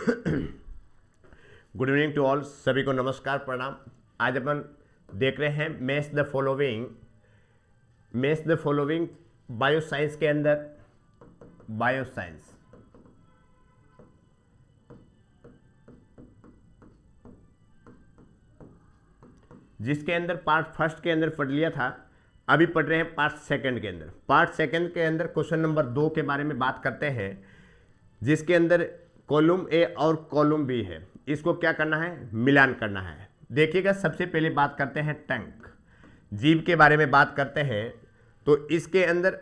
Good evening to all, सभी को नमस्कार प्रणाम। आज अपन देख रहे हैं मैच द फॉलोइंग बायोसाइंस के अंदर बायोसाइंस। जिसके अंदर पार्ट फर्स्ट के अंदर पढ़ लिया था, अभी पढ़ रहे हैं पार्ट सेकंड के अंदर। पार्ट सेकंड के अंदर क्वेश्चन नंबर 2 के बारे में बात करते हैं, जिसके अंदर कॉलम ए और कॉलम बी है। इसको क्या करना है, मिलान करना है। देखिएगा, सबसे पहले बात करते हैं टंक, जीभ के बारे में बात करते हैं। तो इसके अंदर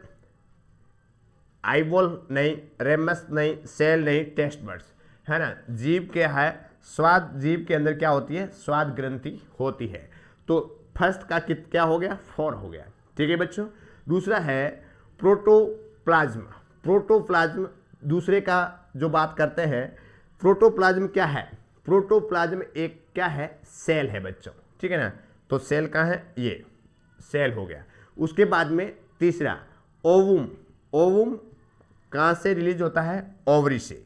आईबॉल नहीं, रेमस नहीं, सेल नहीं, टेस्ट बर्ड्स है ना। जीभ के है स्वाद, जीभ के अंदर क्या होती है, स्वाद ग्रंथि होती है। तो फर्स्ट का क्या हो गया, 4 हो गया। ठीक है बच्चों। दूसरा है प्रोटोप्लाज्म। प्रोटोप्लाज्म दूसरे का जो बात करते हैं, प्रोटोप्लाज्म क्या है, प्रोटोप्लाज्म एक क्या है, सेल है बच्चों। ठीक है ना। तो सेल कहाँ है, ये सेल हो गया। उसके बाद में तीसरा ओवुम। ओवुम कहाँ से रिलीज होता है, ओवरी से।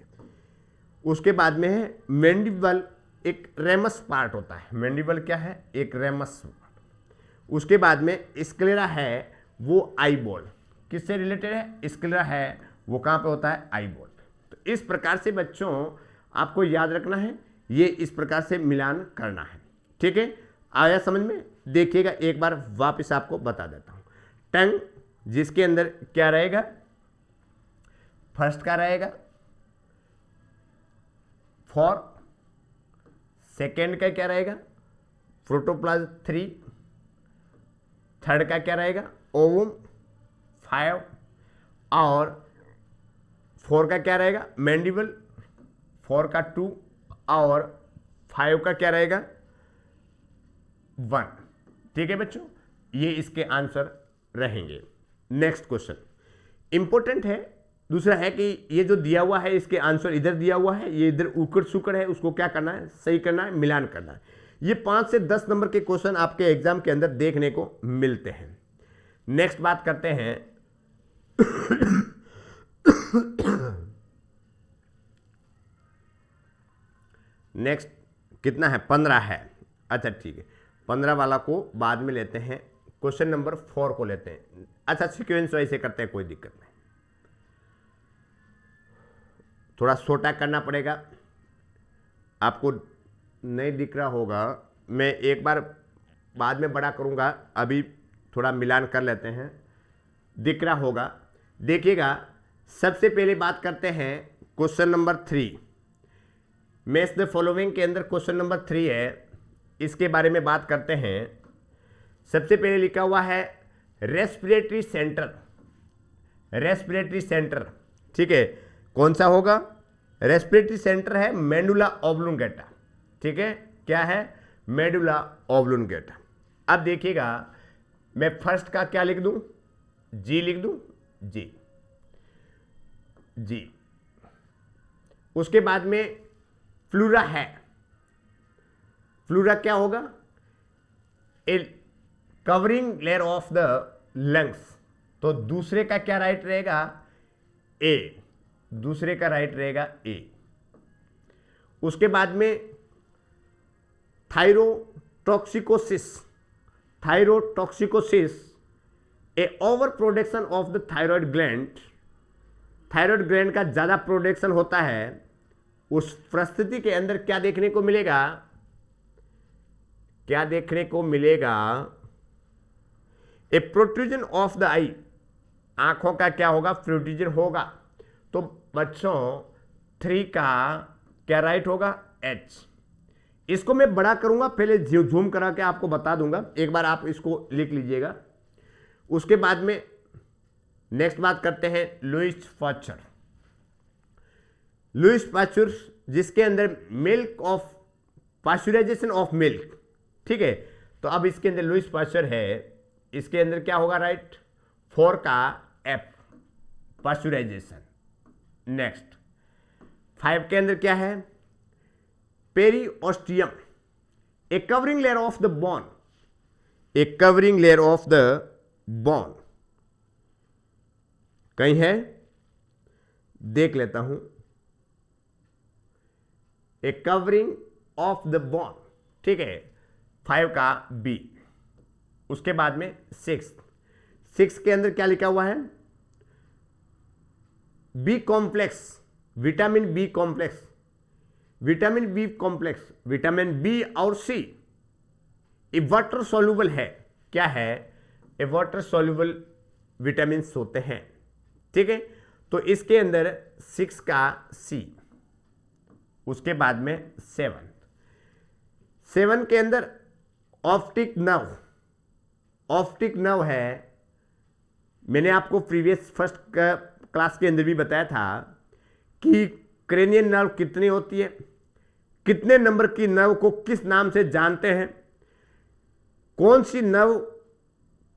उसके बाद में है मैंडिबल, एक रेमस पार्ट होता है। मैंडिबल क्या है, एक रेमस पार्ट। उसके बाद में स्क्लेरा है, वो आईबॉल। किससे रिलेटेड है, स्क्लेरा है, वो कहाँ पे होता है, आईबॉल। तो इस प्रकार से बच्चों आपको याद रखना है, ये इस प्रकार से मिलान करना है। ठीक है, आया समझ में। देखिएगा, एक बार वापस आपको बता देता हूँ। टंग, जिसके अंदर क्या रहेगा, फर्स्ट का रहेगा 4, सेकेंड का क्या रहेगा, प्रोटोप्लाज्म 3, थर्ड का क्या रहेगा, ओवम 5, और 4 का क्या रहेगा, मैंडिबल, 4 का 2, और 5 का क्या रहेगा, 1। ठीक है बच्चों, ये इसके आंसर रहेंगे। नेक्स्ट क्वेश्चन इंपॉर्टेंट है। दूसरा है कि ये जो दिया हुआ है, इसके आंसर इधर दिया हुआ है, ये इधर उकड़ सुकड़ है, उसको क्या करना है, सही करना है, मिलान करना है। ये 5 से 10 नंबर के क्वेश्चन आपके एग्जाम के अंदर देखने को मिलते हैं। नेक्स्ट बात करते हैं नेक्स्ट कितना है, 15 है। अच्छा ठीक है, 15 वाला को बाद में लेते हैं, क्वेश्चन नंबर 4 को लेते हैं। अच्छा, सिक्वेंस वाइज से करते हैं, कोई दिक्कत नहीं। थोड़ा छोटा करना पड़ेगा, आपको नहीं दिख रहा होगा, मैं एक बार बाद में बड़ा करूंगा, अभी थोड़ा मिलान कर लेते हैं, दिख रहा होगा। देखिएगा, सबसे पहले बात करते हैं question number 3। Match the following के अंदर क्वेश्चन नंबर 3 है, इसके बारे में बात करते हैं। सबसे पहले लिखा हुआ है रेस्पिरेटरी सेंटर। रेस्पिरेटरी सेंटर, ठीक है, कौन सा होगा, रेस्पिरेटरी सेंटर है मेडुला ऑब्लुंगेटा। ठीक है, क्या है, मेडुला ऑब्लुंगेटा। अब देखिएगा, मैं फर्स्ट का क्या लिख दूं, जी लिख दूं, जी जी। उसके बाद में फ्लूरा है। फ्लूरा क्या होगा, a covering layer of the lungs. तो दूसरे का क्या राइट रहेगा, ए। दूसरे का राइट रहेगा ए। उसके बाद में thyrotoxicosis. Thyrotoxicosis A over production of the thyroid gland. Thyroid gland का ज़्यादा प्रोडक्शन होता है, उस परिस्थिति के अंदर क्या देखने को मिलेगा, क्या देखने को मिलेगा, ए प्रोट्रूजन ऑफ द आई। आंखों का क्या होगा, प्रोट्रूजन होगा। तो बच्चों 3 का क्या राइट होगा, एच। इसको मैं बड़ा करूंगा, पहले जूम करा के आपको बता दूंगा, एक बार आप इसको लिख लीजिएगा। उसके बाद में नेक्स्ट बात करते हैं लुईस पाश्चर। लुईस पाश्चर, जिसके अंदर milk of pasteurisation of milk. ठीक है, तो अब इसके अंदर लुईस पाश्चर है, इसके अंदर क्या होगा, राइट 4 का एफ, पाश्चराइजेशन। नेक्स्ट 5 के अंदर क्या है, periosteum, A covering layer of the bone. A covering layer of the bone कहीं है, देख लेता हूं। ए कवरिंग ऑफ द बोन, ठीक है, 5 का बी। उसके बाद में 6 के अंदर क्या लिखा हुआ है, B complex, vitamin B complex, vitamin B complex, vitamin B और सी ये वाटर सॉल्युबल है। क्या है, ये वाटर सॉल्युबल विटामिन होते हैं, ठीक है। तो इसके अंदर 6 का सी। उसके बाद में 7 के अंदर ऑप्टिक नर्व, ऑप्टिक नर्व है। मैंने आपको प्रीवियस फर्स्ट क्लास के अंदर भी बताया था कि क्रेनियल नर्व कितनी होती है, कितने नंबर की नर्व को किस नाम से जानते हैं, कौन सी नर्व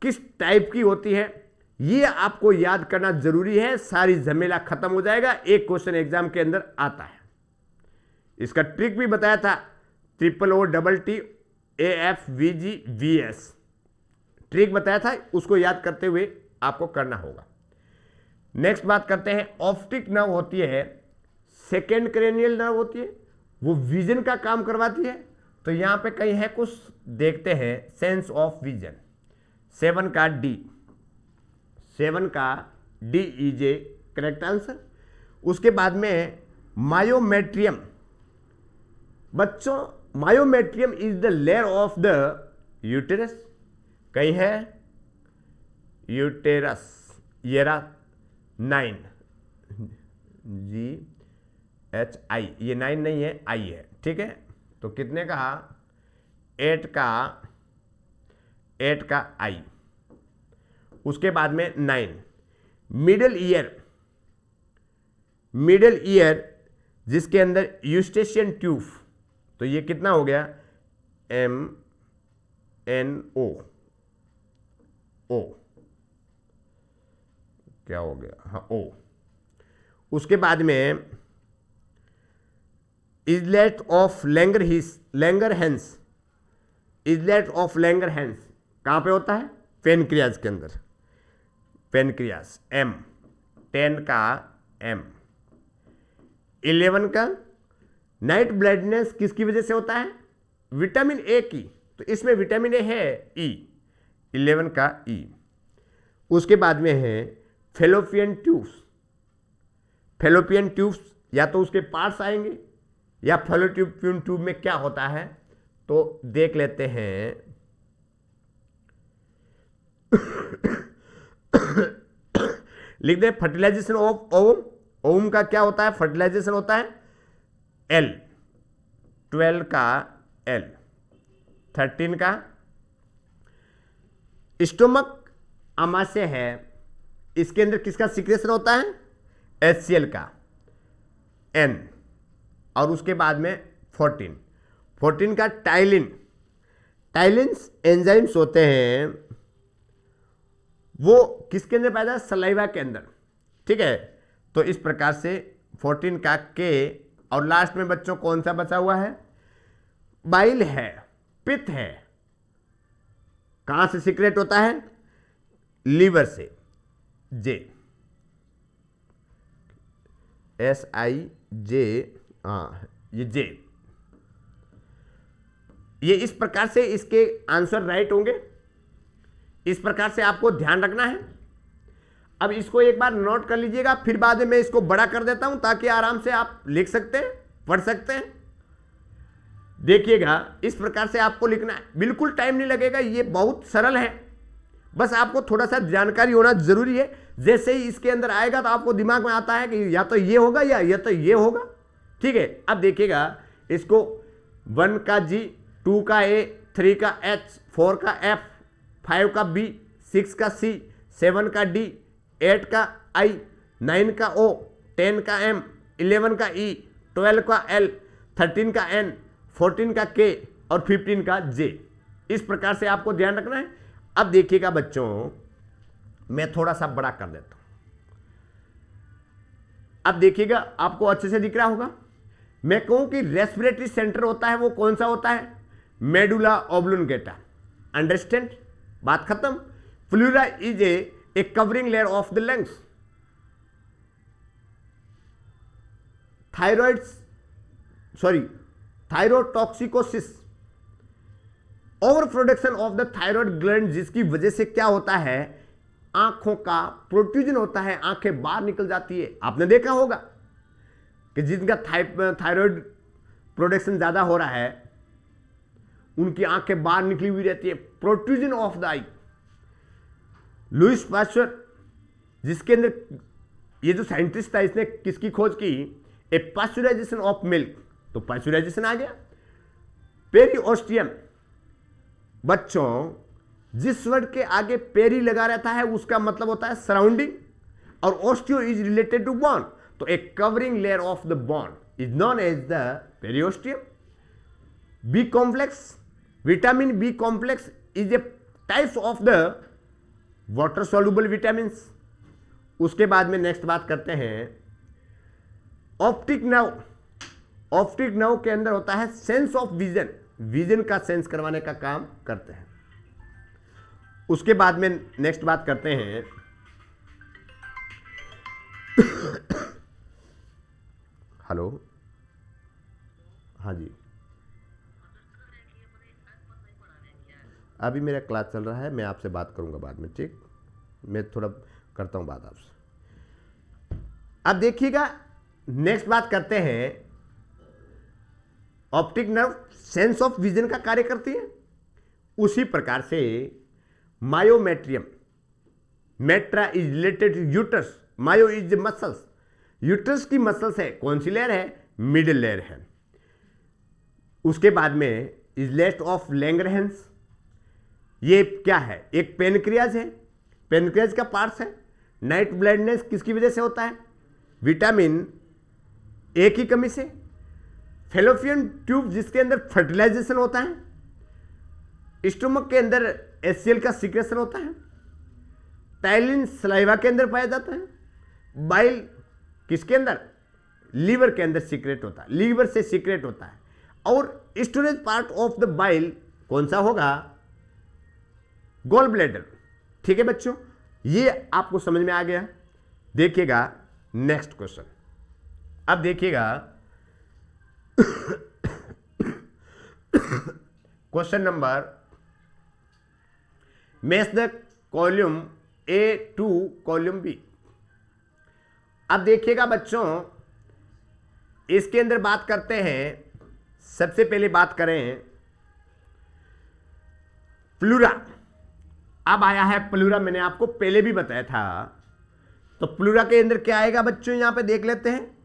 किस टाइप की होती है, ये आपको याद करना जरूरी है। सारी झमेला खत्म हो जाएगा, एक क्वेश्चन एग्जाम के अंदर आता है। इसका ट्रिक भी बताया था, OOTTAFVGVS ट्रिक बताया था, उसको याद करते हुए आपको करना होगा। नेक्स्ट बात करते हैं, ऑप्टिक नर्व होती है, सेकेंड क्रेनियल नर्व होती है, वो विजन का काम करवाती है। तो यहां पे कहीं है कुछ, देखते हैं, सेंस ऑफ विजन। 7 का डी, 7 का D is A correct answer. उसके बाद में मायोमेट्रियम, बच्चों myometrium is the layer of the uterus, कहीं है यूटेरस, येरा 9 GHI, ये 9 नहीं है, आई है, ठीक है। तो कितने का, 8 का आई। उसके बाद में 9 मिडल ईयर, मिडल ईयर जिसके अंदर यूस्टेशियन ट्यूब, तो ये कितना हो गया, MNO, ओ क्या हो गया, हाँ ओ। उसके बाद में इजलेट ऑफ लैंगरहैंस, इजलेट ऑफ लैंगरहैंस कहाँ पे होता है, पेनक्रियाज के अंदर, पेनक्रियाज M, 10 का M। 11 का नाइट ब्लाइंडनेस किसकी वजह से होता है, विटामिन ए की, तो इसमें विटामिन ए है E, 11 का E। उसके बाद में है फेलोपियन ट्यूब्स, फेलोपियन ट्यूब्स या तो उसके पार्ट्स आएंगे या फेलोपियन ट्यूब में क्या होता है, तो देख लेते हैं। लिख दे, फर्टिलाइजेशन ऑफ ओवम, ओवम का क्या होता है, फर्टिलाइजेशन होता है L, 12 का L। 13 का स्टोमक अमाशय है, इसके अंदर किसका सिक्रेशन होता है, HCl का N। और उसके बाद में 14 का टाइलिन, टाइलिन्स एंजाइम्स होते हैं, वो किसके अंदर पैदा है, सलाइवा के अंदर, ठीक है। तो इस प्रकार से 14 का K। और लास्ट में बच्चों कौन सा बचा हुआ है, बाइल है, पित्त है, कहां से सीक्रेट होता है, लीवर से, J, SIJ, हाँ ये J। ये इस प्रकार से इसके आंसर राइट होंगे, इस प्रकार से आपको ध्यान रखना है। अब इसको एक बार नोट कर लीजिएगा, फिर बाद में मैं इसको बड़ा कर देता हूं ताकि आराम से आप लिख सकते हैं, पढ़ सकते हैं। देखिएगा, इस प्रकार से आपको लिखना है, बिल्कुल टाइम नहीं लगेगा, ये बहुत सरल है, बस आपको थोड़ा सा जानकारी होना जरूरी है। जैसे ही इसके अंदर आएगा तो आपको दिमाग में आता है कि या तो ये होगा या तो ये होगा, ठीक है। अब देखिएगा, इसको 1 का G, 2 का A, 3 का H, 4 का F, 5 का B, 6 का C, 7 का D, 8 का I, 9 का O, 10 का M, 11 का E, 12 का L, 13 का N, 14 का K और 15 का J। इस प्रकार से आपको ध्यान रखना है। अब देखिएगा बच्चों, मैं थोड़ा सा बड़ा कर देता हूं। अब देखिएगा, आपको अच्छे से दिख रहा होगा। मैं कहूं कि रेस्पिरेटरी सेंटर होता है, वो कौन सा होता है, मेडुला ऑब्लुंगेटा। अंडरस्टैंड, बात खत्म। Pleura is a covering layer of the lungs. Thyroid thyrotoxicosis, over production of the thyroid gland, जिसकी वजह से क्या होता है, आंखों का प्रोट्रूजन होता है, आंखें बाहर निकल जाती है। आपने देखा होगा कि जिनका थायराइड प्रोडक्शन ज्यादा हो रहा है उनकी आंखें बाहर निकली हुई रहती है, protrusion of the eye. Louis Pasteur, जिसके अंदर ये जो साइंटिस्ट था, इसने किसकी खोज की, ए पास्चराइजेशन ऑफ मिल्क, तो पास्चराइजेशन आ गया। पेरिओस्टियम, बच्चों जिस वर्ड के आगे पेरी लगा रहता है उसका मतलब होता है सराउंडिंग, और osteo is related to bone, तो a covering layer of the bone is known as the periosteum. B complex, vitamin B complex is a types of the water soluble vitamins. उसके बाद में नेक्स्ट बात करते हैं optic nerve. Optic nerve के अंदर होता है सेंस ऑफ विजन, विजन का सेंस करवाने का काम करते हैं। उसके बाद में नेक्स्ट बात करते हैं हेलो, हाँ जी, अभी मेरा क्लास चल रहा है, मैं आपसे बात करूंगा बाद में, ठीक, मैं थोड़ा करता हूं बात आपसे। अब देखिएगा नेक्स्ट बात करते हैं, optic nerve sense of vision का कार्य करती है। उसी प्रकार से myometrium, metra is related to uterus, myo is muscles, uterus की मसल्स है, कौन सी लेयर है, मिडिल लेयर है। उसके बाद में इजलेट ऑफ लैंगरहेंस, ये क्या है, एक पेनक्रियाज है, पेनक्रियाज का पार्ट्स है। नाइट ब्लाइंडनेस किसकी वजह से होता है, विटामिन ए की कमी से। फेलोपियन ट्यूब, जिसके अंदर फर्टिलाइजेशन होता है। स्टोमक के अंदर एचसीएल का सीक्रेशन होता है। टाइलिन सलाइवा के अंदर पाया जाता है। बाइल किसके अंदर, लीवर के अंदर सीक्रेट होता है, लीवर से सीक्रेट होता है। और storage part of the bile कौन सा होगा, गॉल ब्लैडर। ठीक है बच्चों, ये आपको समझ में आ गया। देखिएगा नेक्स्ट क्वेश्चन, अब देखिएगा question number, match the column A to column B. अब देखिएगा बच्चों, इसके अंदर बात करते हैं, सबसे पहले बात करें प्लूरा। अब आया है प्लूरा, मैंने आपको पहले भी बताया था। तो प्लूरा के अंदर क्या आएगा बच्चों, यहां पे देख लेते हैं,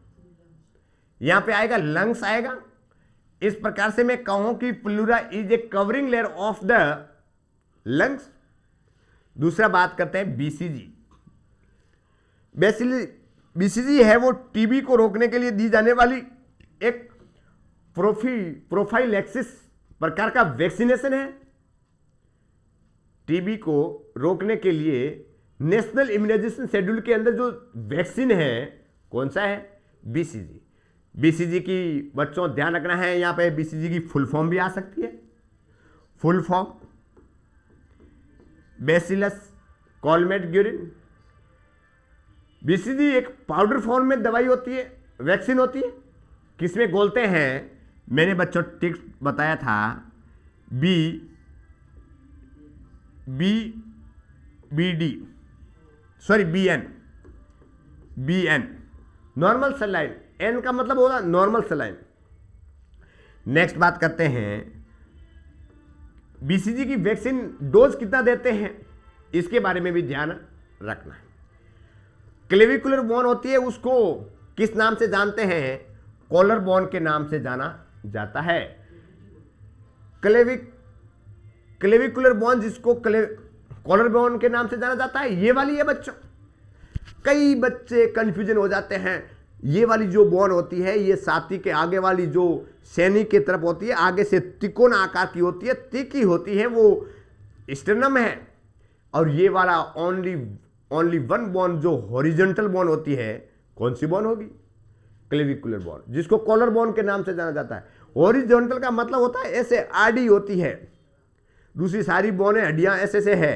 यहां पे आएगा लंग्स आएगा। इस प्रकार से मैं कहूं कि pleura is a covering layer of the lungs. दूसरा बात करते हैं बीसीजी। बीसीजी है वो टीबी को रोकने के लिए दी जाने वाली एक प्रोफाइलैक्सिस प्रकार का वैक्सीनेशन है। टीबी को रोकने के लिए नेशनल इम्यूनाइजेशन शेड्यूल के अंदर जो वैक्सीन है कौन सा है, बीसीजी। बीसीजी की बच्चों ध्यान रखना है, यहां पे बीसीजी की फुल फॉर्म भी आ सकती है। Full form Bacillus Calmette Guerin. BCG एक पाउडर फॉर्म में दवाई होती है, वैक्सीन होती है। किसमें घोलते हैं, मैंने बच्चों टिक्स बताया था, बीएन नॉर्मल सलाइन, एन का मतलब होगा नॉर्मल सलाइन। नेक्स्ट बात करते हैं, बीसीजी की वैक्सीन डोज कितना देते हैं, इसके बारे में भी ध्यान रखना है। क्लेविकुलर बोन होती है, उसको किस नाम से जानते हैं, कॉलर बोन के नाम से जाना जाता है। क्लेविकुलर बोन जिसको कॉलर बोन के नाम से जाना जाता है, ये वाली है बच्चों। कई बच्चे कंफ्यूजन हो जाते हैं, ये वाली जो बोन होती है ये छाती के आगे वाली जो सैनी की तरफ होती है, आगे से त्रिकोण आकार की होती है, तीखी होती है, वो स्टर्नम है। और ये वाला ओनली वन बोन जो हॉरिजॉन्टल बोन होती है, कौन सी बोन होगी, क्लेविकुलर बोन, जिसको कॉलर बोन के नाम से जाना जाता है। हॉरिजॉन्टल का मतलब होता है ऐसे आड़ी होती है, दूसरी सारी बोनें हड्डियां ऐसे से है,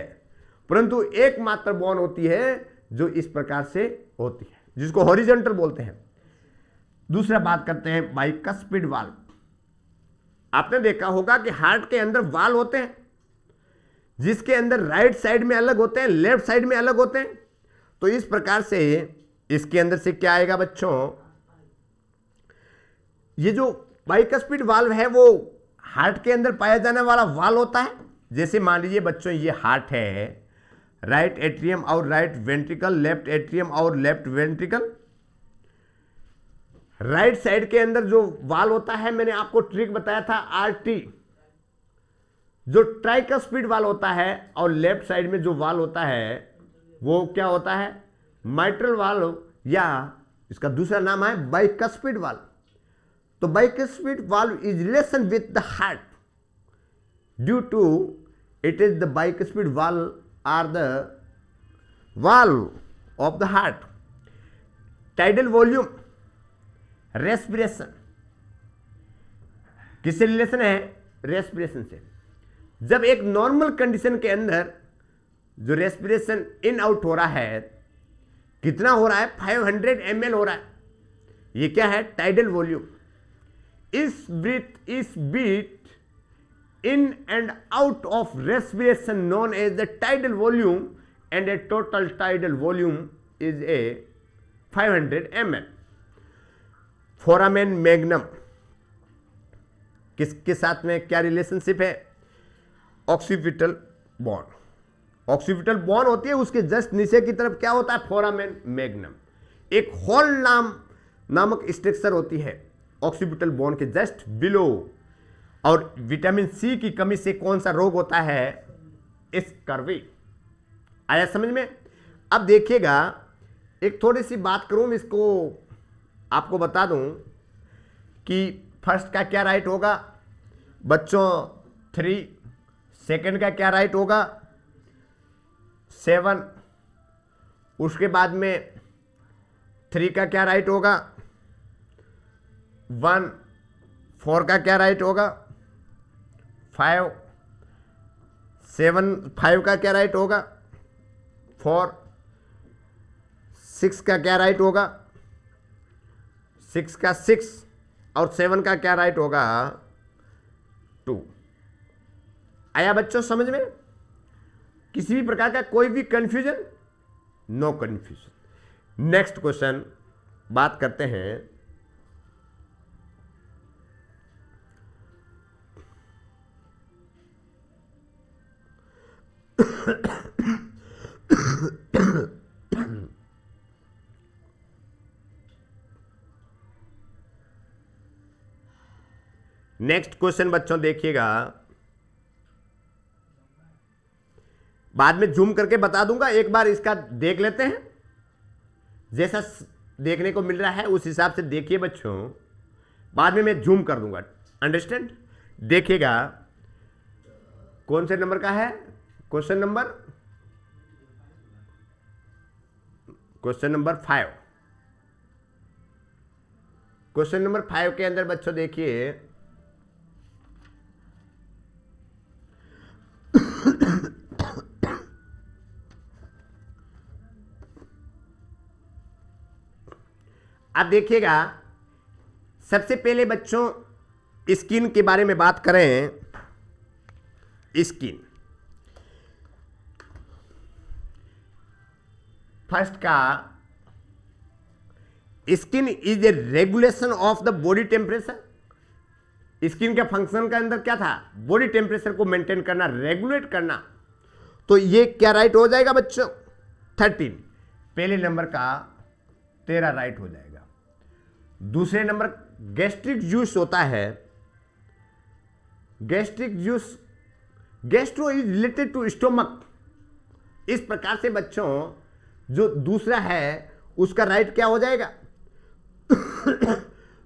परंतु एकमात्र बोन होती है जो इस प्रकार से होती है, जिसको हॉरिजॉन्टल बोलते हैं। दूसरा बात करते हैं बाइकस्पिड वाल्व। आपने देखा होगा कि हार्ट के अंदर वाल्व होते हैं जिसके अंदर राइट साइड में अलग होते हैं, लेफ्ट साइड में अलग होते हैं। तो इस प्रकार से इसके अंदर से क्या आएगा बच्चों, ये जो बाइकस्पिड वाल्व है वो हार्ट के अंदर पाया जाने वाला वाल्व होता है। जैसे मान लीजिए बच्चों ये हार्ट है, राइट एट्रियम और राइट वेंट्रिकल, लेफ्ट एट्रियम और लेफ्ट वेंट्रिकल। राइट साइड के अंदर जो वाल्व होता है, मैंने आपको ट्रिक बताया था आरटी, जो ट्राइकस्पिड वाल्व होता है, और लेफ्ट साइड में जो वाल्व होता है वो क्या होता है, माइट्रल वाल्व, या इसका दूसरा नाम है बाइकस्पिड वाल्व। तो bicuspid valve is relation with the heart due to it is the bicuspid valve are the valve of the heart. Tidal volume, respiration, किससे रिलेशन है, रेस्पिरेशन से। जब एक नॉर्मल कंडीशन के अंदर जो रेस्पिरेशन इन आउट हो रहा है, कितना हो रहा है, 500 ml हो रहा है, ये क्या है, टाइडल वॉल्यूम। इस beat in and out of respiration known as the tidal volume, and a total tidal volume is a 500 ml. Foramen magnum किसके साथ में क्या रिलेशनशिप है, ऑक्सीपिटल बॉन्ड। ऑक्सीपिटल बॉन्ड होती है, उसके जस्ट नीचे की तरफ क्या होता है, फोरामेन मैग्नम। एक हॉल नामक स्ट्रक्चर होती है ऑक्सीपिटल बॉन्ड के जस्ट बिलो। और विटामिन सी की कमी से कौन सा रोग होता है, स्कर्वी। आया समझ में। अब देखिएगा, एक थोड़ी सी बात करूं, इसको आपको बता दूं कि फर्स्ट का क्या राइट होगा बच्चों, 3। सेकंड का क्या राइट होगा, 7। उसके बाद में 3 का क्या राइट होगा, 1। 4 का क्या राइट होगा, 5। 5 का क्या राइट होगा, 4। 6 का क्या राइट होगा, 6 का 6, और 7 का क्या राइट होगा, 2। आया बच्चों समझ में। किसी भी प्रकार का कोई भी confusion, no confusion. Next question बात करते हैं, नेक्स्ट क्वेश्चन बच्चों देखिएगा, बाद में जूम करके बता दूंगा, एक बार इसका देख लेते हैं। जैसा देखने को मिल रहा है उस हिसाब से देखिए बच्चों, बाद में मैं जूम कर दूंगा, अंडरस्टैंड। देखिएगा कौन से नंबर का है क्वेश्चन नंबर 5। क्वेश्चन नंबर 5 के अंदर बच्चों देखिए, अब देखिएगा, सबसे पहले बच्चों स्किन के बारे में बात करें। स्किन, फर्स्ट का, skin is a regulation of the body temperature. Skin के फंक्शन के अंदर क्या था, बॉडी टेम्परेचर को मेंटेन करना, रेगुलेट करना। तो ये क्या राइट हो जाएगा बच्चों, 13। पहले नंबर का 13 राइट हो जाएगा। दूसरे नंबर गैस्ट्रिक जूस होता है, gastric juice, gastro is related to stomach. इस प्रकार से बच्चों जो दूसरा है उसका राइट क्या हो जाएगा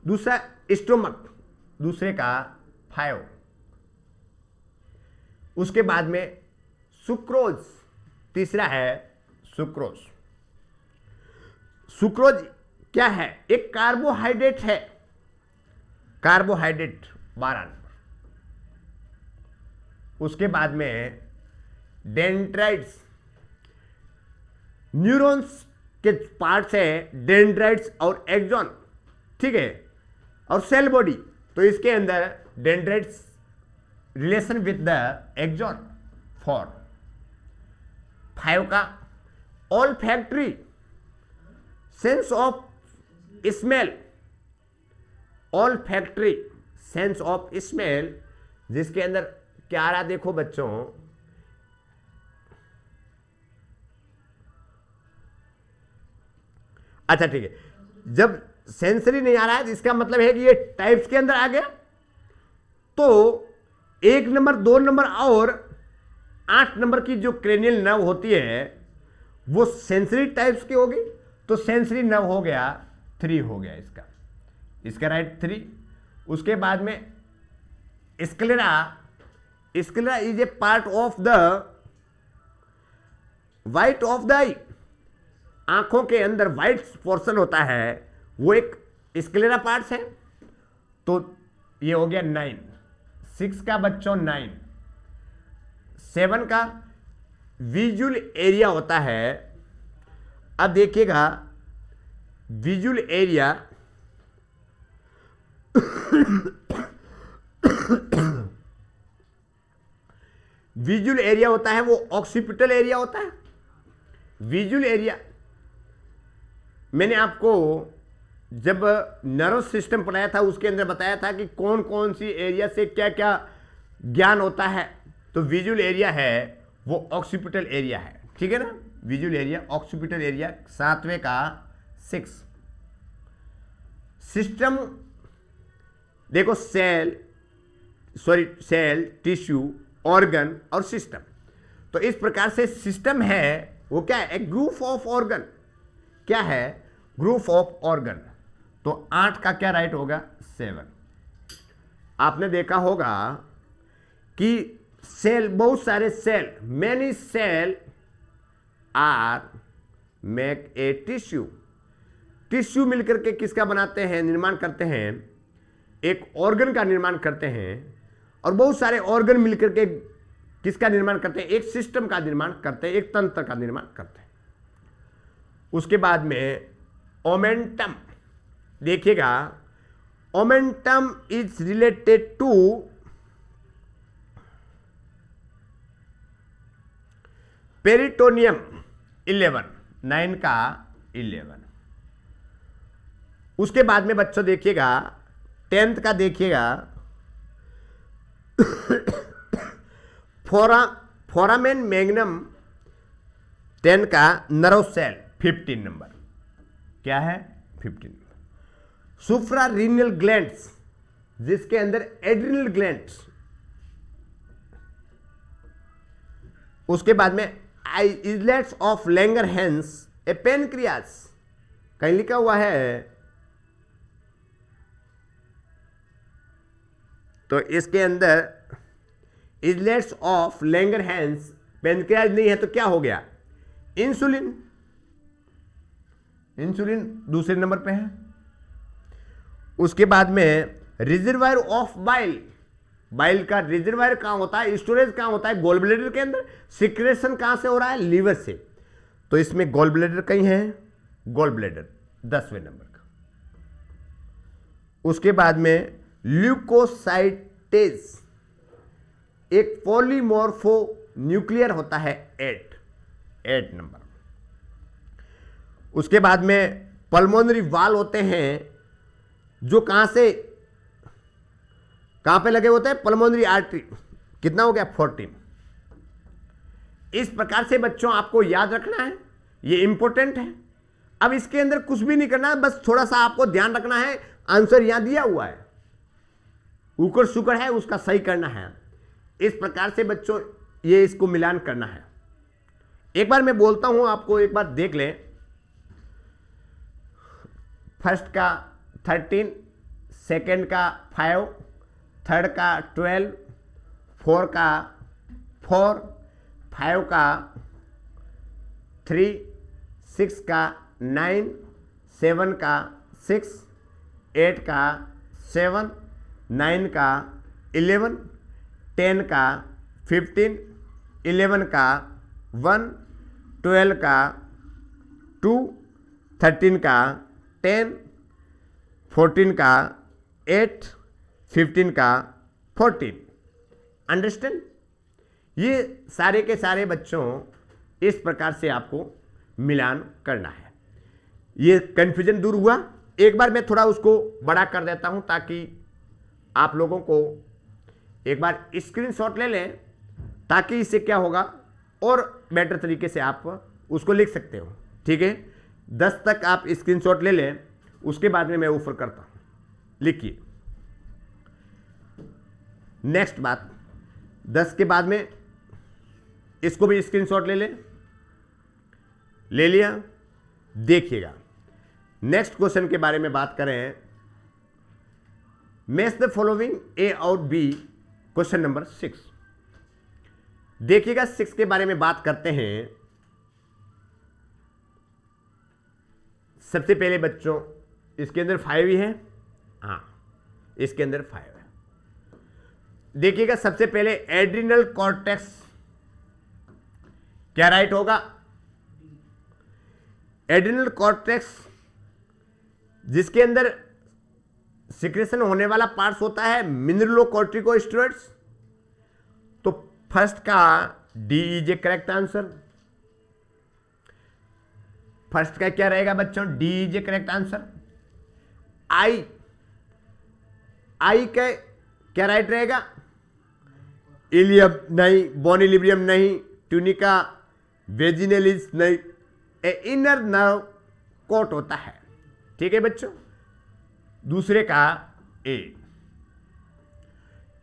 दूसरा स्टोमक, दूसरे का 5। उसके बाद में सुक्रोज, तीसरा है सुक्रोज। सुक्रोज क्या है, एक कार्बोहाइड्रेट है, कार्बोहाइड्रेट 12 नंबर। उसके बाद में डेंड्राइट्स, न्यूरॉन्स के पार्ट्स है डेंड्राइट्स और एक्सॉन, ठीक है। और सेल बॉडी, तो इसके अंदर dendrites relation with the axon 4। 5 का olfactory sense of smell, olfactory sense of smell, जिसके अंदर क्या आ रहा देखो बच्चों, अच्छा ठीक है, जब सेंसरी नहीं आ रहा है इसका मतलब है कि ये टाइप्स के अंदर आ गया, तो 1 नंबर 2 नंबर और 8 नंबर की जो क्रेनियल नर्व होती है वो सेंसरी टाइप्स की होगी, तो सेंसरी नर्व हो गया 3 हो गया इसका राइट 3। उसके बाद में sclera, sclera is a part of the white of the eye, आंखों के अंदर व्हाइट पोर्शन होता है वो एक स्क्लेरा पार्ट्स है, तो ये हो गया 9। 6 का बच्चों 9। 7 का विजुअल एरिया होता है, अब देखिएगा विजुअल एरिया विजुअल एरिया होता है वो ऑक्सीपिटल एरिया होता है। विजुअल एरिया मैंने आपको जब नर्वस सिस्टम पढ़ाया था उसके अंदर बताया था कि कौन कौन सी एरिया से क्या क्या ज्ञान होता है, तो विजुअल एरिया है वो ऑक्सीपिटल एरिया है, ठीक है ना, विजुअल एरिया ऑक्सीपिटल एरिया। 7वें का 6 सिस्टम, देखो सेल टिश्यू ऑर्गन और सिस्टम, तो इस प्रकार से सिस्टम है वो क्या है, एक ग्रुप ऑफ ऑर्गन, क्या है ग्रुप ऑफ ऑर्गन, तो 8 का क्या राइट होगा 7। आपने देखा होगा कि सेल, बहुत सारे cell, many cell are make a tissue, tissue मिलकर के किसका बनाते हैं, निर्माण करते हैं, एक ऑर्गन का निर्माण करते हैं, और बहुत सारे ऑर्गन मिलकर के किसका निर्माण करते हैं, एक सिस्टम का निर्माण करते हैं, एक तंत्र का निर्माण करते हैं। उसके बाद में ओमेंटम, देखिएगा omentum is related to peritoneum 11, 9 का 11। उसके बाद में बच्चों देखिएगा 10th का देखिएगा फोरामेन मैग्नम 10 का नर्व सेल 15 नंबर, क्या है 15 नंबर। सुफ्रा रीनल ग्लैंड्स, जिसके अंदर एड्रिनल ग्लैंड्स, उसके बाद में islets of Langerhans a pancreas, कहीं लिखा हुआ है, तो इसके अंदर इजलेट्स ऑफ लैंगरहैंस, पेनक्रियाज नहीं है तो क्या हो गया इंसुलिन, इंसुलिन दूसरे नंबर पे है। उसके बाद में रिजर्वायर ऑफ बाइल, बाइल का रिजर्वायर कहाँ होता है, स्टोरेज कहाँ होता है, गॉल ब्लैडर के अंदर। सिक्रेशन कहाँ से हो रहा है, लीवर से, तो इसमें गॉल ब्लैडर कहीं है, गॉल ब्लैडर 10वें नंबर का। उसके बाद में ल्यूकोसाइटेज, एक पॉलीमॉर्फो न्यूक्लियर होता है 8 नंबर। उसके बाद में पल्मोनरी वाल होते हैं जो कहां से कहां पे लगे होते हैं, पल्मोनरी आर्टरी, कितना हो गया 14। इस प्रकार से बच्चों आपको याद रखना है, ये इंपॉर्टेंट है। अब इसके अंदर कुछ भी नहीं करना है, बस थोड़ा सा आपको ध्यान रखना है, आंसर यहां दिया हुआ है, उकर सुकर है उसका सही करना है। इस प्रकार से बच्चों ये इसको मिलान करना है। एक बार मैं बोलता हूं आपको, एक बार देख लें। फर्स्ट का 13, सेकंड का 5, थर्ड का 12, 4 का 4, 5 का 3, 6 का 9, 7 का 6, 8 का 7, 9 का 11, 10 का 15, 11 का 1, 12 का 2, 13 का 10, 14 का 8, 15 का 14। अंडरस्टैंड? ये सारे के सारे बच्चों इस प्रकार से आपको मिलान करना है। ये कन्फ्यूजन दूर हुआ। एक बार मैं थोड़ा उसको बड़ा कर देता हूं ताकि आप लोगों को एक बार स्क्रीनशॉट ले लें, ताकि इससे क्या होगा और बेटर तरीके से आप उसको लिख सकते हो। ठीक है, 10 तक आप स्क्रीनशॉट ले लें, उसके बाद में मैं ऊपर करता हूं। लिखिए। नेक्स्ट बात, 10 के बाद में इसको भी स्क्रीनशॉट ले लें। ले लिया? देखिएगा, नेक्स्ट क्वेश्चन के बारे में बात करें। मैच द फॉलोइंग ए और बी, क्वेश्चन नंबर 6। देखिएगा, 6 के बारे में बात करते हैं। सबसे पहले बच्चों, इसके अंदर 5 ही है। हाँ, इसके अंदर 5 है। देखिएगा, सबसे पहले एड्रिनल कॉर्टेक्स, क्या राइट होगा? एड्रिनल कॉर्टेक्स जिसके अंदर सिक्रेशन होने वाला पार्ट्स होता है मिनरलोकॉर्टिकोस्टेरॉइड्स। तो फर्स्ट का D is A correct answer. First का क्या रहेगा बच्चों? D is A correct answer. I का क्या राइट रहेगा? इलियम नहीं, बोनिलिब्रियम नहीं, ट्यूनिका वेजिनेलिस नहीं, इनर नर्व कोट होता है। ठीक है बच्चों। दूसरे का ए।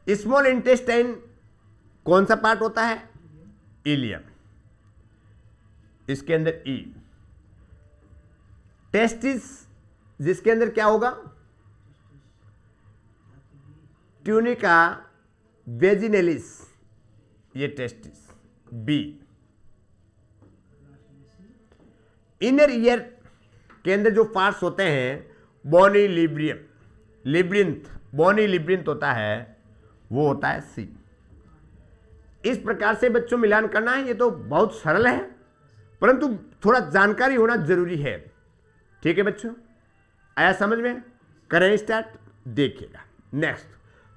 स्मॉल इंटेस्टाइन कौन सा पार्ट होता है? इलियम। इसके अंदर ई। टेस्टिस जिसके अंदर क्या होगा? ट्यूनिका वेजिनेलिस, ये टेस्टिस बी। इनर ईयर के अंदर जो पार्ट्स होते हैं बोनिलिब्रियम, लिब्रिंथ, बोनिलिब्रिंथ होता है, वो होता है सी। इस प्रकार से बच्चों मिलान करना है। ये तो बहुत सरल है, परंतु थोड़ा जानकारी होना जरूरी है। ठीक है बच्चों, आया समझ में? करें स्टार्ट। देखिएगा नेक्स्ट।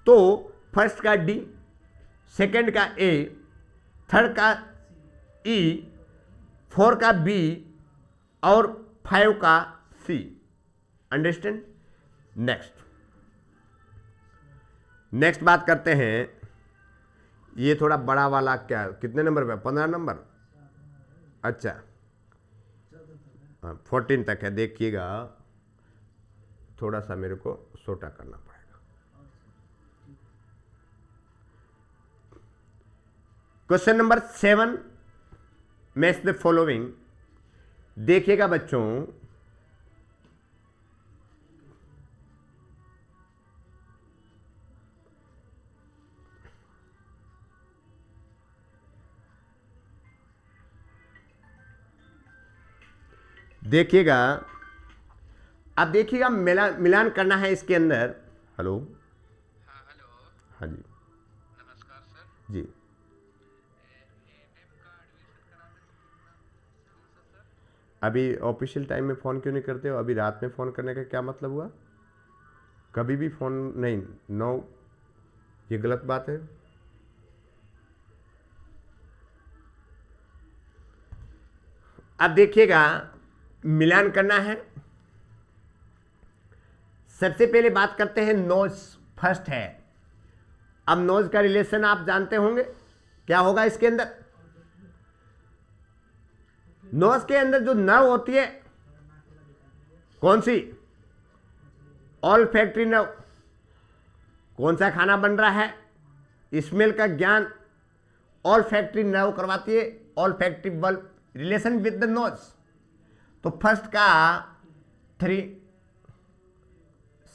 तो फर्स्ट का डी, सेकंड का ए, थर्ड का ई, 4 का बी और 5 का सी। अंडरस्टैंड? नेक्स्ट बात करते हैं। ये थोड़ा बड़ा वाला, क्या कितने नंबर पे? 15 नंबर। अच्छा, 14 तक है। देखिएगा, थोड़ा सा मेरे को छोटा करना पड़ेगा। Question number 7, match the following. देखिएगा बच्चों, देखिएगा, अब देखिएगा मिलान करना है इसके अंदर। हेलो। हाँ हेलो। हाँ जी। नमस्कार सर। जी, एएनएम का एडमिशन कराने तो कितना फीस है सर? अभी ऑफिशियल टाइम में फ़ोन क्यों नहीं करते हो? अभी रात में फ़ोन करने का क्या मतलब हुआ? कभी भी फ़ोन नहीं, 9, ये गलत बात है। अब देखिएगा, मिलान करना है। सबसे पहले बात करते हैं नोज, फर्स्ट है। अब नोज का रिलेशन आप जानते होंगे, क्या होगा इसके अंदर? नोज के अंदर जो नर्व होती है, कौन सी? Olfactory nerve. कौन सा खाना बन रहा है, स्मेल का ज्ञान ऑल्फैक्टरी नर्व करवाती है। Olfactory bulb, relation with the nose. तो फर्स्ट का 3,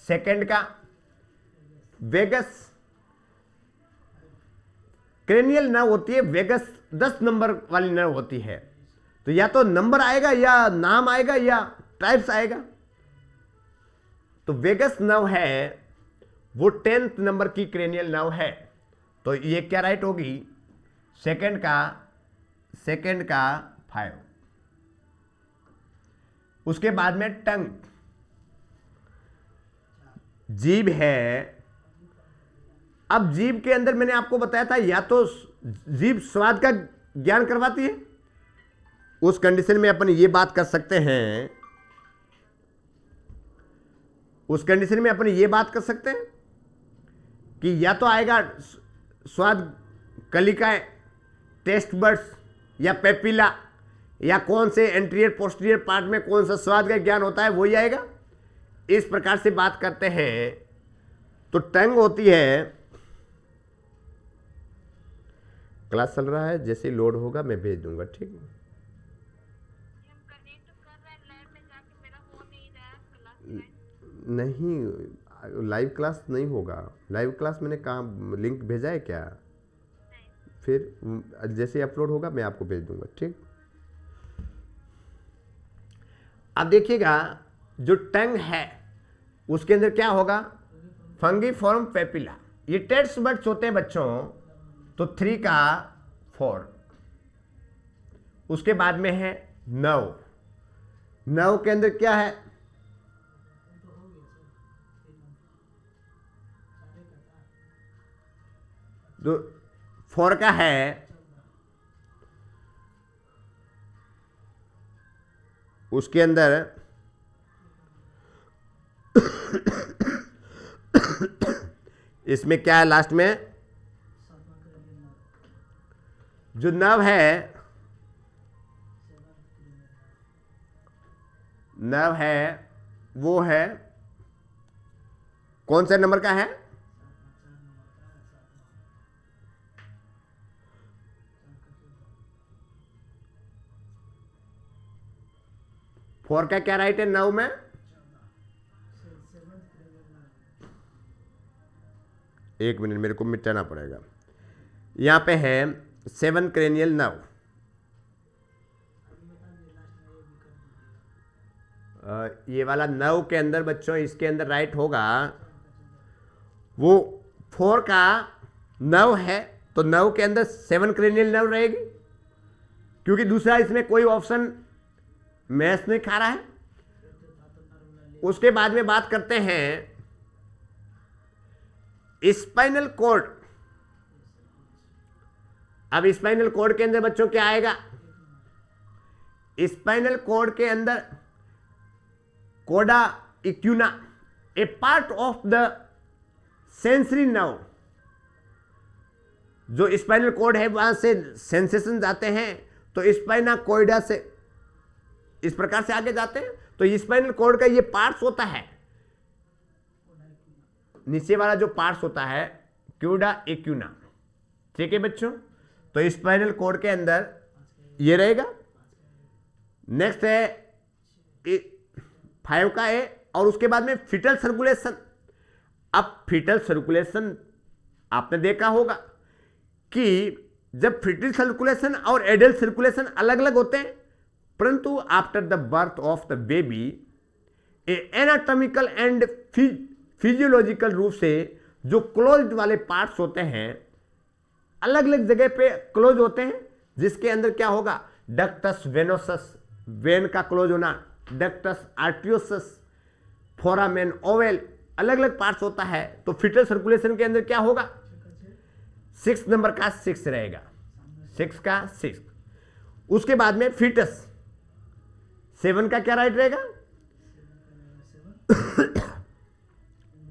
सेकंड का वेगस, क्रेनियल नर्व होती है, वेगस 10 नंबर वाली नर्व होती है। तो या तो नंबर आएगा या नाम आएगा या टाइप्स आएगा। तो वेगस नर्व है, वो 10th नंबर की क्रेनियल नर्व है। तो ये क्या राइट होगी? सेकंड का 5। उसके बाद में टंग, जीभ है। अब जीभ के अंदर मैंने आपको बताया था या तो जीभ स्वाद का ज्ञान करवाती है, उस कंडीशन में अपन ये बात कर सकते हैं, उस कंडीशन में अपन ये बात कर सकते हैं कि या तो आएगा स्वाद कलिकाएं, टेस्ट बड्स या पेपिला, या कौन से एंटीरियर पोस्टीरियर पार्ट में कौन सा स्वाद का ज्ञान होता है वही आएगा। इस प्रकार से बात करते हैं तो टंग होती है। क्लास चल रहा है, जैसे लोड होगा मैं भेज दूंगा, ठीक है। नहीं, लाइव क्लास नहीं होगा। लाइव क्लास मैंने कहाँ लिंक भेजा है क्या? फिर जैसे अपलोड होगा मैं आपको भेज दूंगा, ठीक। अब देखिएगा जो टंग है उसके अंदर क्या होगा, फंगीफॉर्म पेपिला। ये टेस्ट बड्स होते हैं बच्चों, तो 3 का 4। उसके बाद में है नव। नव के अंदर क्या है, जो 4 का है उसके अंदर इसमें क्या है, लास्ट में जो नव है, नव है वो है कौन से नंबर का है, फोर का क्या राइट है नव में, एक मिनट मेरे को मिटाना पड़ेगा। यहां पे है 7 क्रेनियल नव। ये वाला नव के अंदर बच्चों इसके अंदर राइट होगा, वो 4 का नव है तो नव के अंदर 7 क्रेनियल नव रहेगी, क्योंकि दूसरा इसमें कोई ऑप्शन मैच नहीं खा रहा है। उसके बाद में बात करते हैं स्पाइनल कॉर्ड। अब स्पाइनल कॉर्ड के अंदर बच्चों क्या आएगा, स्पाइनल कॉर्ड के अंदर cauda equina, a part of the sensory nerve. जो स्पाइनल कॉर्ड है वहां से सेंसेशन जाते हैं तो स्पाइना कोइडा से इस प्रकार से आगे जाते हैं। तो स्पाइनल कॉर्ड का ये पार्ट्स होता है, नीचे वाला जो पार्ट्स होता है क्यूडा एक्यूना, ठीक है बच्चों। तो स्पाइनल कॉर्ड के अंदर ये रहेगा। नेक्स्ट है 5 का ए, और उसके बाद में फीटल सर्कुलेशन। अब फीटल सर्कुलेशन आपने देखा होगा कि जब फीटल सर्कुलेशन और एडल्ट सर्कुलेशन अलग अलग होते हैं, परंतु after the birth of the baby anatomical and physiological रूप से जो क्लोज्ड वाले पार्ट्स होते हैं अलग अलग जगह पे क्लोज होते हैं, जिसके अंदर क्या होगा, डक्टस वेनोसस, वेन का क्लोज होना, डक्टस आर्टियोसस, फोरामेन ओवेल, अलग अलग पार्ट्स होता है। तो फीटल सर्कुलेशन के अंदर क्या होगा, 6 नंबर का 6 रहेगा, 6 का 6। उसके बाद में फीटस 7 का क्या राइट रहेगा।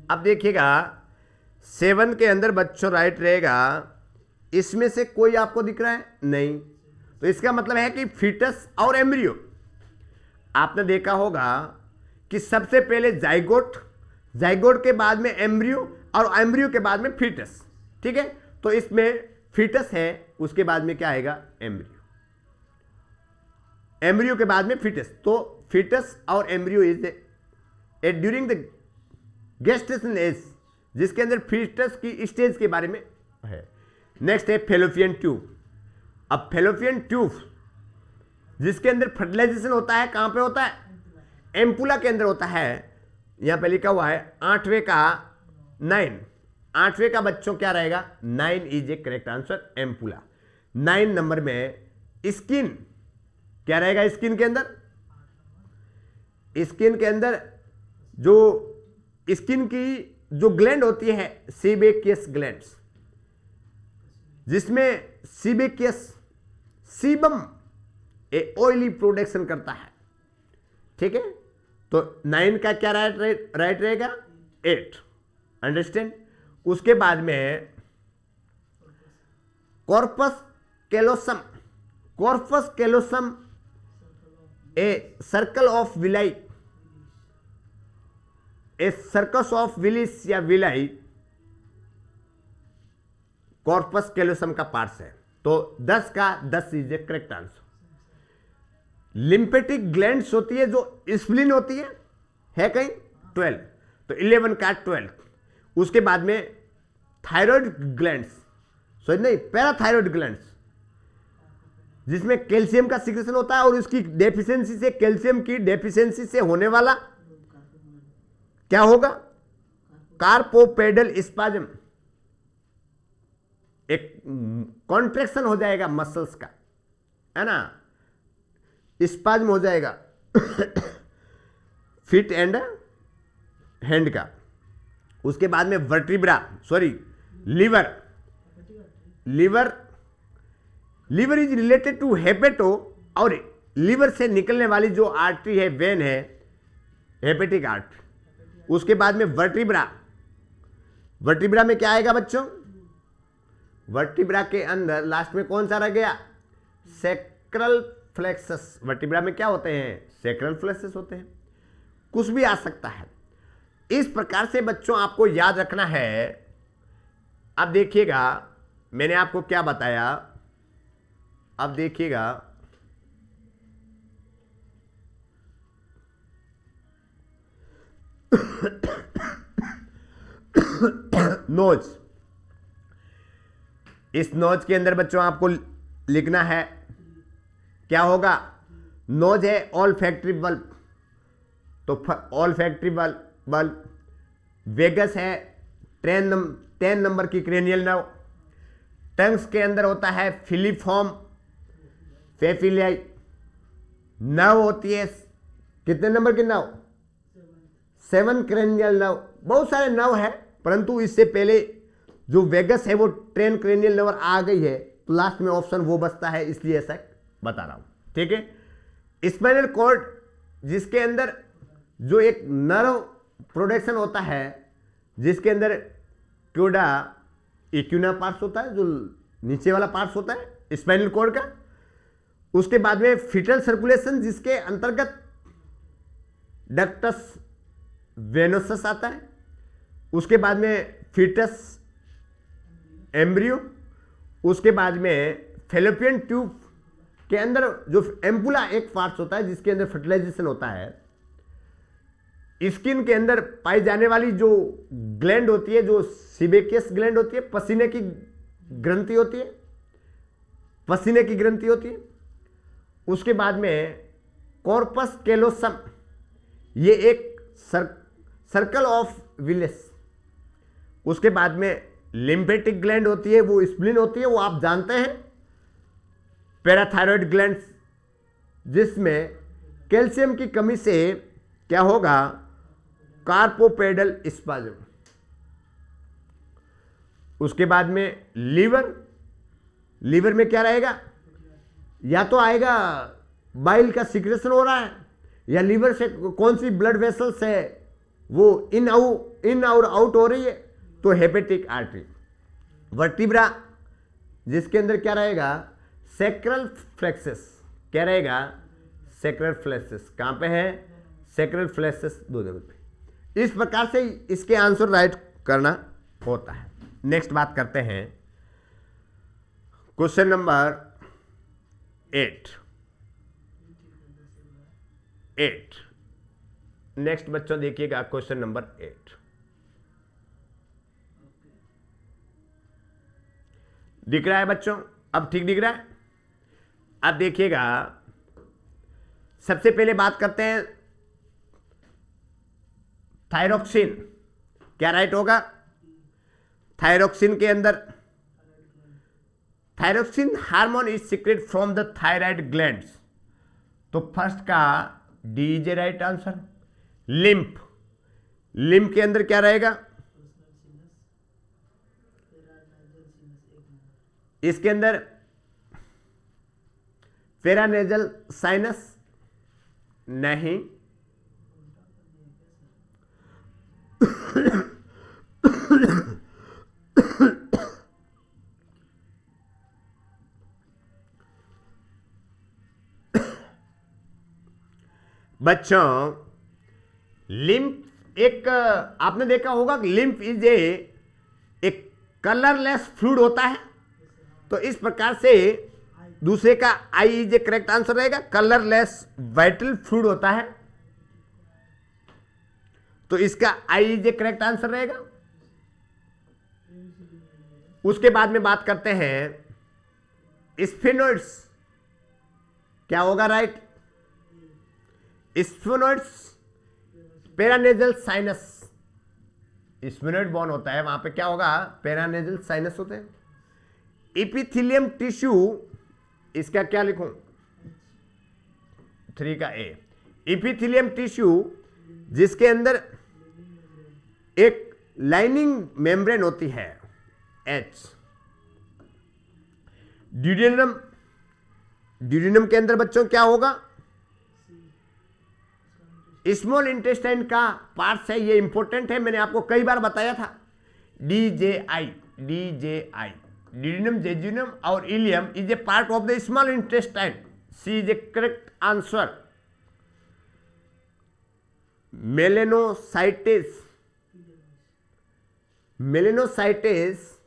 अब देखिएगा 7 के अंदर बच्चों राइट रहेगा, इसमें से कोई आपको दिख रहा है नहीं, तो इसका मतलब है कि फीटस और एम्ब्रियो। आपने देखा होगा कि सबसे पहले जाइगोट, जाइगोट के बाद में एम्ब्रियो और एम्ब्रियो के बाद में फीटस, ठीक है। तो इसमें फीटस है, उसके बाद में क्या आएगा, एम्ब्रियो, एम्ब्रियो के बाद में फीटस। तो फीटस और embryo is during the gestation age, जिसके अंदर फीटस की स्टेज के बारे में है। नेक्स्ट है फेलोपियन ट्यूब। अब फेलोपियन ट्यूब जिसके अंदर फर्टिलाइजेशन होता है, कहां पे होता है, एम्पुला के अंदर होता है। यहां पे लिखा हुआ है 8वें का 9, 8वें का बच्चों क्या रहेगा, 9 is a correct answer, ampulla. 9 number में स्किन क्या रहेगा, स्किन के अंदर, स्किन के अंदर जो स्किन की जो ग्लैंड होती है सीबेकियस ग्लैंड्स, जिसमें सीबेकियस सीबम ए ऑयली प्रोडक्शन करता है। ठीक है, तो 9 का क्या राइट रहेगा 8, अंडरस्टैंड। उसके बाद में corpus callosum, corpus callosum a circle of villi, A circus of Willis या विलाई कॉर्पस कैलोसम का पार्ट्स है। तो 10 का 10 is a correct answer. Lymphatic glands होती है जो स्प्लीन होती है कहीं 12, तो 11 का 12। उसके बाद में थायराइड ग्लैंड्स, सॉरी नहीं, पैराथायराइड ग्लैंड्स, जिसमें कैल्शियम का सिक्रेशन होता है और इसकी डेफिशिएंसी से, कैल्शियम की डेफिशिएंसी से होने वाला क्या होगा, कार्पोपेडल स्पाज्म, एक कॉन्ट्रैक्शन हो जाएगा मसल्स का, है ना, स्पाज्म हो जाएगा फिट एंड हैंड का। उसके बाद में vertebra, sorry liver, liver is related to hepato, और लीवर से निकलने वाली जो आर्टरी है, वेन है, हेपेटिक आर्टरी। उसके बाद में वर्टिब्रा, वर्टिब्रा में क्या आएगा बच्चों, वर्टिब्रा के अंदर लास्ट में कौन सा रह गया, सैक्रल फ्लेक्सस। वर्टिब्रा में क्या होते हैं, सैक्रल फ्लेक्सस होते हैं, कुछ भी आ सकता है। इस प्रकार से बच्चों आपको याद रखना है। अब देखिएगा मैंने आपको क्या बताया, अब देखिएगा नोज, इस नोज के अंदर बच्चों आपको लिखना है क्या होगा, नोज है ऑल फैक्ट्री बल्ब, तो ऑल फैक्ट्री बल्ब, वेगस है 10 नंबर की क्रेनियल नर्व, टंग्स के अंदर होता है फिलीफॉर्म फेफिलियाई, नर्व होती है कितने नंबर की नर्व, 7 क्रेनियल नर्व। बहुत सारे नर्व है, परंतु इससे पहले जो वेगस है वो 10 क्रेनियल नर्व आ गई है, तो लास्ट में ऑप्शन वो बचता है, इसलिए ऐसा बता रहा हूं। ठीक है, स्पाइनल कॉर्ड जिसके अंदर जो एक नर्व प्रोडक्शन होता है, जिसके अंदर क्यूडा इक्यूना पार्ट्स होता है, जो नीचे वाला पार्ट्स होता है स्पाइनल कॉर्ड का। उसके बाद में फिटल सर्कुलेशन, जिसके अंतर्गत डक्टस वेनोसस आता है। उसके बाद में फीटस एम्ब्रियो। उसके बाद में फेलोपियन ट्यूब के अंदर जो एम्पुला एक पार्ट्स होता है, जिसके अंदर फर्टिलाइजेशन होता है। स्किन के अंदर पाई जाने वाली जो ग्लैंड होती है, जो सीबेकियस ग्लैंड होती है, पसीने की ग्रंथि होती है, पसीने की ग्रंथि होती है। उसके बाद में कॉर्पस कैलोसम, ये एक सर्कल ऑफ विलिस। उसके बाद में लिम्फेटिक ग्लैंड होती है, वो स्प्लीन होती है, वो आप जानते हैं। पैराथायरॉयड ग्लैंड्स, जिसमें कैल्शियम की कमी से क्या होगा, कार्पोपेडल स्पाज्म। उसके बाद में लीवर में क्या रहेगा, या तो आएगा बाइल का सिक्रेशन हो रहा है, या लीवर से कौन सी ब्लड वेसल्स है वो इन और आउट हो रही है, तो हेपेटिक आर्टरी। वर्टिब्रा जिसके अंदर क्या रहेगा, सैक्रल फ्लेक्सस, क्या रहेगा, सैक्रल फ्लेक्सस। कहां पे है, सैक्रल फ्लेक्सस 2 जगह पे। इस प्रकार से इसके आंसर राइट करना होता है। नेक्स्ट बात करते हैं क्वेश्चन नंबर 8। नेक्स्ट बच्चों देखिएगा क्वेश्चन नंबर 8। दिख रहा है बच्चों, अब ठीक दिख रहा है। अब देखिएगा, सबसे पहले बात करते हैं थायरोक्सिन, क्या राइट होगा, थायरोक्सिन के अंदर, thyroxine hormone is secret from the thyroid glands, तो फर्स्ट का D is A right answer. Lymph के अंदर क्या रहेगा? इसके अंदर पेरानेजल साइनस नहीं, बच्चों लिम्फ एक आपने देखा होगा कि लिम्फ इज एक कलरलेस फ्लूइड होता है। तो इस प्रकार से दूसरे का आई इज ए करेक्ट आंसर रहेगा। कलरलेस वाइटल फ्लूइड होता है, तो इसका आई इज ए करेक्ट आंसर रहेगा। उसके बाद में बात करते हैं स्फेनोइड्स, क्या होगा right? स्फेनोइड्स paranasal sinus, sphenoid bond होता है, वहां पे क्या होगा? पेरानेजल साइनस होते हैं। इपिथेलियम टिश्यू, इसका क्या लिखूं? 3 का ए। इपिथेलियम टिश्यू जिसके अंदर एक लाइनिंग मेम्ब्रेन होती है, एच। ड्यूडेनम, ड्यूडेनम के अंदर बच्चों क्या होगा? स्मॉल इंटेस्टाइन का पार्ट है, ये इंपॉर्टेंट है, मैंने आपको कई बार बताया था। डीजेआई, डीजेआई, ड्यूडेनम, जेजुनम और ileum is a part of the small intestine. C is A correct answer. Melanocytes, melanocytes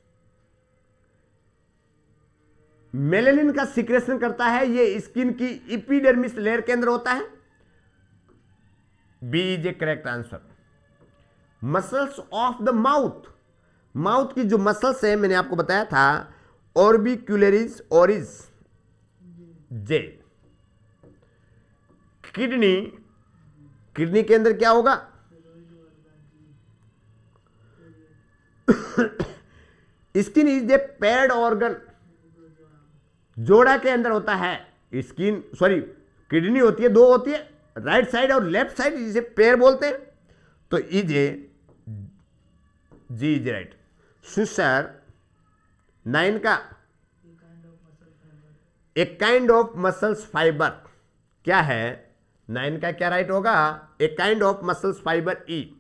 melanin का सिक्रेशन करता है, ये स्किन की एपिडर्मिस लेयर के अंदर होता है। B is A correct answer. Muscles of the mouth, mouth की जो मसल्स है मैंने आपको बताया था, ऑर्बिक्युलरिस ओरिस, जे। किडनी, किडनी के अंदर क्या होगा? Skin is a paired organ, जोड़ा के अंदर होता है स्किन, सॉरी किडनी होती है, 2 होती है, राइट साइड और लेफ्ट साइड, जिसे पेयर बोलते हैं। तो इज ए, जी इज राइट। सुसर 9 का एक काइंड ऑफ मसल्स फाइबर, क्या है? 9 का क्या राइट होगा? एक काइंड ऑफ मसल्स फाइबर, ई।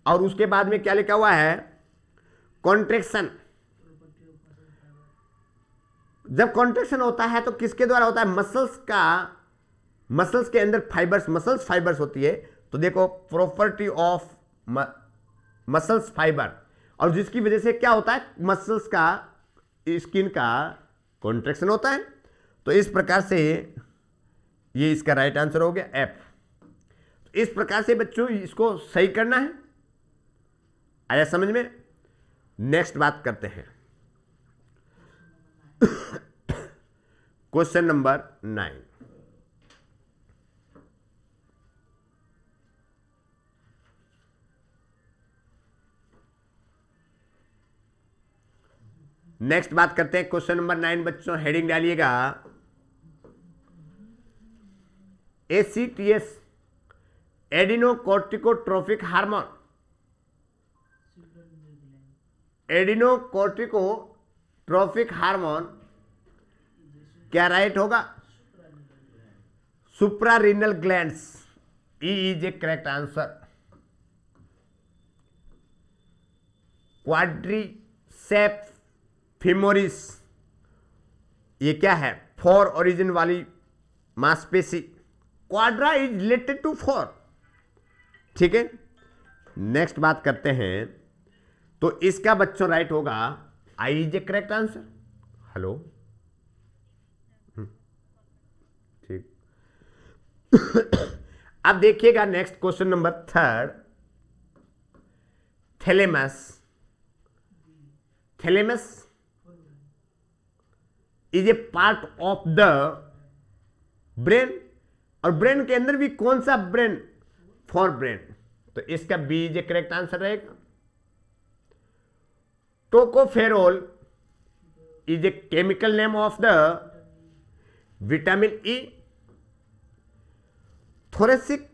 और उसके बाद में क्या लिखा हुआ है? कॉन्ट्रैक्शन। जब कॉन्ट्रैक्शन होता है तो किसके द्वारा होता है? मसल्स का, मसल्स के अंदर फाइबर्स, मसल्स फाइबर्स होती है। तो देखो प्रॉपर्टी ऑफ मसल्स फाइबर, और जिसकी वजह से क्या होता है? मसल्स का, स्किन का कॉन्ट्रैक्शन होता है। तो इस प्रकार से ये इसका राइट आंसर हो गया, एफ। इस प्रकार से बच्चों इसको सही करना है। आया समझ में? नेक्स्ट बात करते हैं क्वेश्चन नंबर 9। नेक्स्ट बात करते हैं क्वेश्चन नंबर 9 बच्चों, हेडिंग डालिएगा ACTH, एडिनोकोर्टिकोट्रोफिक हार्मोन। एडिनोकोर्टिकोट्रोफिक हार्मोन क्या राइट होगा? Suprarenal glands, E is a correct answer. Quadriceps femoris, ये क्या है? 4 ओरिजिन वाली मांसपेशी। क्वाड्रा इज रिलेटेड टू 4, ठीक है। नेक्स्ट बात करते हैं, तो इसका बच्चों राइट होगा I is A correct answer. Hello, ठीक। अब देखिएगा next question number 3, thalamus. Thalamus is a part of the brain, और ब्रेन के अंदर भी कौन सा ब्रेन? For brain. तो इसका B is A correct answer रहेगा। Tocopherol is a chemical name of the vitamin E. Thoracic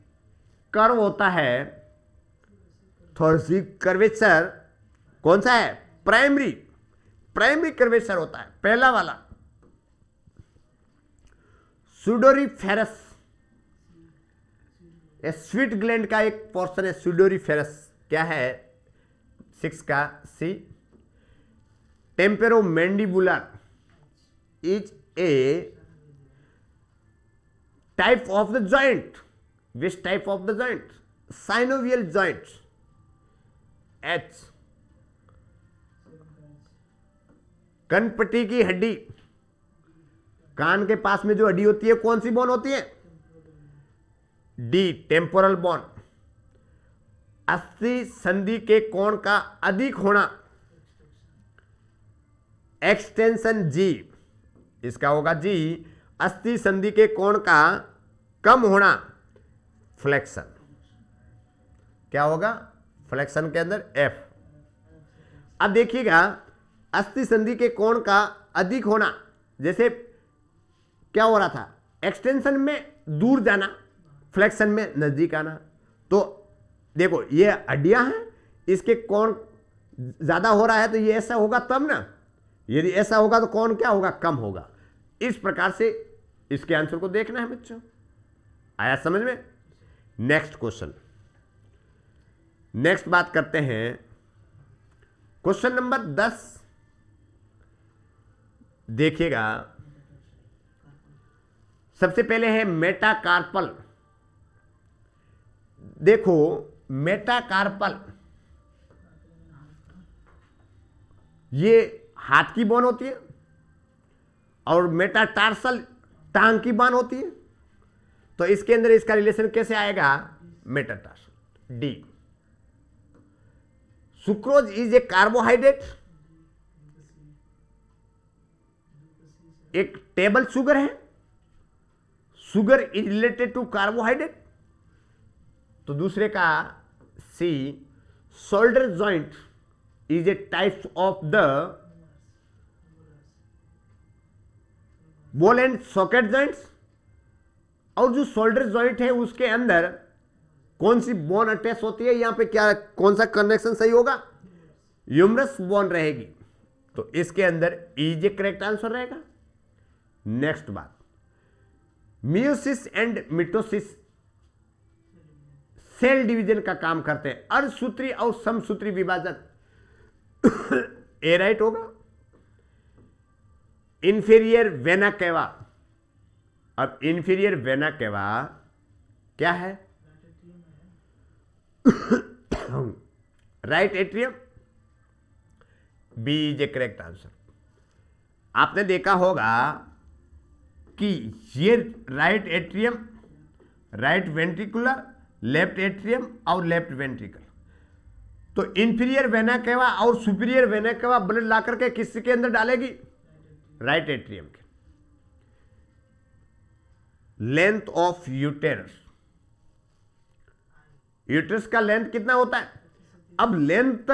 curve होता है थोरसिक कर्वेचर कौन सा है? प्राइमरी कर्वेचर होता है पहला वाला। सुडोरीफेरस, स्वीट ग्लैंड का एक पोर्शन है सुडोरीफेरस, क्या है? 6 का C. Temporomandibular is a type of the joint. Which type of the joint? Synovial joint, H. कनपट्टी की हड्डी, कान के पास में जो हड्डी होती है कौन सी बोन होती है? D, temporal bone. अस्थि संधि के कोण का अधिक होना, एक्सटेंशन जी, इसका होगा जी। अस्थि संधि के कोण का कम होना, फ्लेक्शन, क्या होगा? फ्लेक्शन के अंदर एफ। अब देखिएगा, अस्थि संधि के कोण का अधिक होना, जैसे क्या हो रहा था? एक्सटेंशन में दूर जाना, फ्लेक्शन में नजदीक आना। तो देखो ये हड्डियां हैं, इसके कोण ज्यादा हो रहा है तो ये ऐसा होगा तब ना, यदि ऐसा होगा तो कोण क्या होगा? कम होगा। इस प्रकार से इसके आंसर को देखना है बच्चों। आया समझ में? नेक्स्ट क्वेश्चन, नेक्स्ट बात करते हैं। क्वेश्चन नंबर 10 देखिएगा। सबसे पहले है मेटाकार्पल। देखो मेटाकार्पल ये हाथ की बोन होती है और मेटाटार्सल टांग की बोन होती है। तो इसके अंदर इसका रिलेशन कैसे आएगा? Metatarsal, D. Sucrose is a carbohydrate, एक टेबल शुगर है। Sugar is related to carbohydrate. तो दूसरे का C, shoulder joint is a type of the ball and socket joints. और जो शोल्डर जॉइंट है उसके अंदर कौन सी बोन अटैच होती है? यहां पे क्या, कौन सा कनेक्शन सही होगा? ह्यूमरस बोन रहेगी। तो इसके अंदर इज ए करेक्ट आंसर रहेगा। नेक्स्ट बात, meiosis and mitosis cell division का काम करते हैं। अर्धसूत्री और समसूत्री विभाजन, ए राइट होगा। इंफीरियर वेना केवा, अब इंफीरियर वेना केवा क्या है? Right atrium, B is A correct answer. आपने देखा होगा कि ये right atrium, right ventricular, left atrium और लेफ्ट वेंट्रिकल। तो इंफीरियर वेना केवा और सुपीरियर वेना केवा ब्लड ला करके किसके अंदर डालेगी? राइट एट्रियम के। लेंथ ऑफ यूटेरस, यूटेरस का लेंथ कितना होता है? अब लेंथ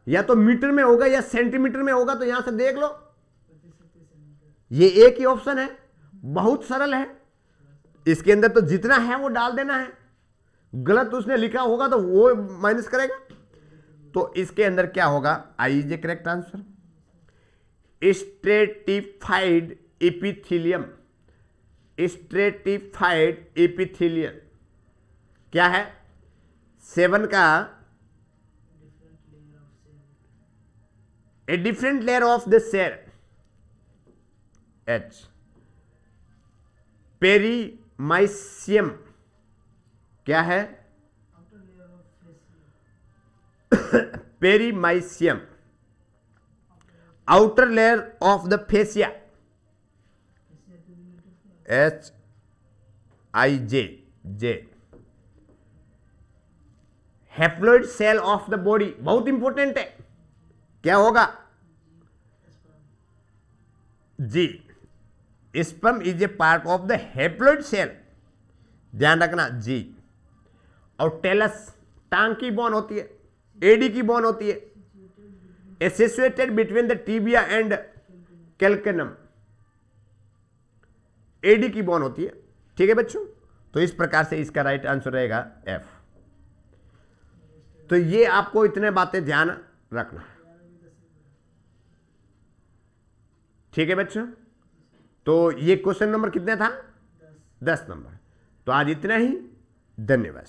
या तो मीटर में होगा या सेंटीमीटर में होगा। तो यहां से देख लो, ये एक ही ऑप्शन है, बहुत सरल है। इसके अंदर तो जितना है वो डाल देना है, गलत उसने लिखा होगा तो वो माइनस करेगा। तो इसके अंदर क्या होगा? I is A correct answer. Stratified epithelium, stratified epithelium क्या है? 7 का A different layer of the cell, H. Perimysium क्या है? Perimysium, outer layer of the fascia, H I J, J. Haploid cell of the body, बहुत important है, क्या होगा? G. Sperm is a part of the haploid cell, ध्यान रखना जी। और tells टांग की बोन होती है, एडी की बोन होती है, associated between the tibia and calcaneum, एडी की बोन होती है। ठीक है बच्चों, तो इस प्रकार से इसका राइट आंसर रहेगा एफ। तो ये आपको इतने बातें ध्यान रखना है। ठीक है बच्चों, तो ये क्वेश्चन नंबर कितने था? 10 नंबर। तो आज इतना ही, धन्यवाद।